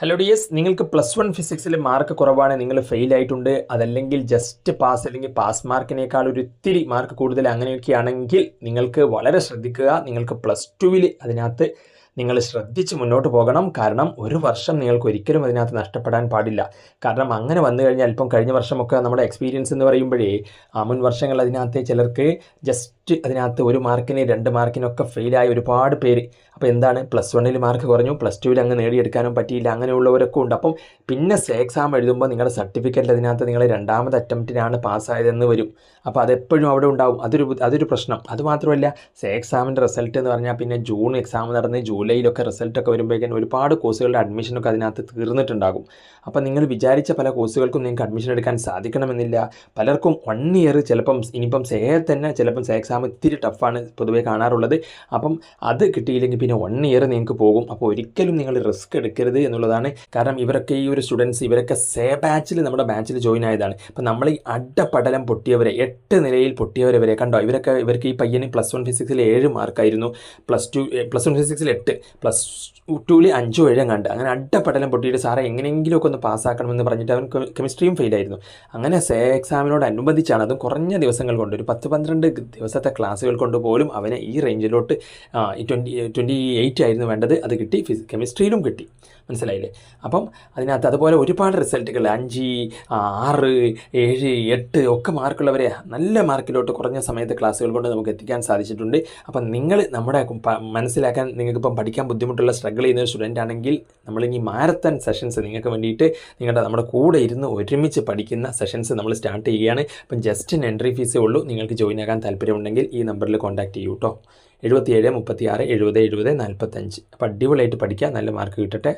Hello dears, നിങ്ങൾക്ക് +1 ഫിസിക്സിൽ mark കുറവാണ്, നിങ്ങൾ ഫെയിൽ ആയിട്ടുണ്ട്, അതല്ലെങ്കിൽ ജസ്റ്റ് പാസ് അല്ലെങ്കിൽ പാസ് മാർക്കിനേക്കാൾ ഒരു ഇത്തിരി മാർക്ക് കൂടുതൽ അങ്ങനെയൊക്കെയാണെങ്കിൽ നിങ്ങൾക്ക് വളരെ ശ്രദ്ധിക്കുക. നിങ്ങൾക്ക് +2വിൽ അതിനകത്ത് നിങ്ങൾ ശ്രദ്ധിച്ച് മുന്നോട്ട് പോകണം. കാരണം ഒരു വർഷം നിങ്ങൾക്ക് ഒരിക്കലും അതിനകത്ത് നഷ്ടപ്പെടാൻ പാടില്ല. കാരണം അങ്ങനെ വന്നു കഴിഞ്ഞാൽ ഇപ്പം കഴിഞ്ഞ വർഷമൊക്കെ നമ്മുടെ എക്സ്പീരിയൻസ് എന്ന് പറയുമ്പോഴേ മുൻ വർഷങ്ങൾ അതിനകത്ത് ചിലർക്ക് ജസ്റ്റ് അതിനകത്ത് 1 മാർക്കിന് 2 മാർക്കിനൊക്കെ ഫെയിലായ ഒരുപാട് പേര്. അപ്പോൾ എന്താണ്, +1ൽ മാർക്ക് കുറഞ്ഞു, +2വിൽ അങ്ങ് നേടിയെടുക്കാനും പറ്റിയില്ല, അങ്ങനെയുള്ളവരൊക്കെ ഉണ്ട്. അപ്പം പിന്നെ എക്സാം എഴുതുമ്പോൾ നിങ്ങളുടെ സർട്ടിഫിക്കറ്റ് അതിനകത്ത് നിങ്ങൾ 2ാമത് അറ്റംപ്റ്റിനാണ് പാസ്സായതെന്ന് വരും. അപ്പോൾ അതെപ്പോഴും അവിടെ ഉണ്ടാവും. അതൊരു പ്രശ്നം. അതുമാത്രമല്ല, എക്സാമിൻ്റെ റിസൾട്ട് എന്ന് പറഞ്ഞാൽ പിന്നെ ജൂൺ എക്സാം നടന്ന് ജൂലൈയിലൊക്കെ റിസൾട്ടൊക്കെ വരുമ്പോഴേക്കും ഒരുപാട് കോഴ്സുകളുടെ അഡ്മിഷനൊക്കെ അതിനകത്ത് തീർന്നിട്ടുണ്ടാകും. അപ്പോൾ നിങ്ങൾ വിചാരിച്ച പല കോഴ്സുകൾക്കും നിങ്ങൾക്ക് അഡ്മിഷൻ എടുക്കാൻ സാധിക്കണമെന്നില്ല. പലർക്കും 1 ഇയർ ചിലപ്പം ഇനിയിപ്പം തന്നെ ചിലപ്പം എക്സാം ഇത്തിരി ടഫാണ് പൊതുവേ കാണാറുള്ളത്. അപ്പം അത് കിട്ടിയില്ലെങ്കിൽ പിന്നെ 1 ഇയർ നിങ്ങൾക്ക് പോകും. അപ്പോൾ ഒരിക്കലും നിങ്ങൾ റിസ്ക് എടുക്കരുത് എന്നുള്ളതാണ്. കാരണം ഇവരൊക്കെ ഈ ഒരു സ്റ്റുഡൻസ് ഇവരൊക്കെ നമ്മുടെ ബാച്ചിൽ ജോയിൻ ആയതാണ്. അപ്പം നമ്മൾ ഈ അഡപടലം പൊട്ടിയവരെ 8 നിലയിൽ പൊട്ടിയവരെ വരെ കണ്ടോ. ഇവർക്ക് ഈ പയ്യന് +1 ഫിസിക്സിൽ 7 മാർക്കായിരുന്നു, +1 ഫിസിക്സിൽ 8, +2വിൽ 5 7 കണ്ട്, അങ്ങനെ അഡപടലം പൊട്ടിയിട്ട് സാറേ എങ്ങനെയെങ്കിലുമൊക്കെ ഒന്ന് പാസ്സാക്കണമെന്ന് പറഞ്ഞിട്ട് അവൻ കെമിസ്ട്രിയും ഫെയിലായിരുന്നു. അങ്ങനെ എക്സാമിനോടനുബന്ധിച്ചാണ്, അതും കുറഞ്ഞ ദിവസങ്ങൾ കൊണ്ട്, ഒരു 10-12 ദിവസത്തെ ക്ലാസ്സുകൾ കൊണ്ട് പോലും അവനെ ഈ റേഞ്ചിലോട്ട് 28 ആയിരുന്നു വേണ്ടത്, അത് കിട്ടി. കെമിസ്ട്രിയിലും കിട്ടി. മനസ്സിലായില്ലേ? അപ്പം അതിനകത്ത് അതുപോലെ ഒരുപാട് റിസൾട്ടുകൾ 5, 6, 7, 8 ഒക്കെ മാർക്കുള്ളവരെ നല്ല മാർക്കിലോട്ട് കുറഞ്ഞ സമയത്ത് ക്ലാസ്സുകൾ കൊണ്ട് നമുക്ക് എത്തിക്കാൻ സാധിച്ചിട്ടുണ്ട്. അപ്പം നിങ്ങൾ നമ്മുടെ മനസ്സിലാക്കാൻ, നിങ്ങൾക്കിപ്പം പഠിക്കാൻ ബുദ്ധിമുട്ടുള്ള സ്ട്രഗിൾ ചെയ്യുന്ന ഒരു സ്റ്റുഡൻ്റ് ആണെങ്കിൽ നമ്മളിനി മാരത്തൺ സെഷൻസ് നിങ്ങൾക്ക് വേണ്ടിയിട്ട് നമ്മുടെ കൂടെ ഇരുന്ന് ഒരുമിച്ച് പഠിക്കുന്ന സെഷൻസ് നമ്മൾ സ്റ്റാർട്ട് ചെയ്യുകയാണ്. അപ്പം ജസ്റ്റ് എൻട്രി ഫീസേ ഉള്ളൂ. നിങ്ങൾക്ക് ജോയിൻ ആകാൻ താല്പര്യമുണ്ടെങ്കിൽ ഈ നമ്പറിൽ കോൺടാക്ട് ചെയ്യൂ കേട്ടോ. 77 36 70 70 45. അപ്പോൾ അടിപൊളിയായിട്ട് പഠിക്കുക, നല്ല മാർക്ക് കിട്ടട്ടെ.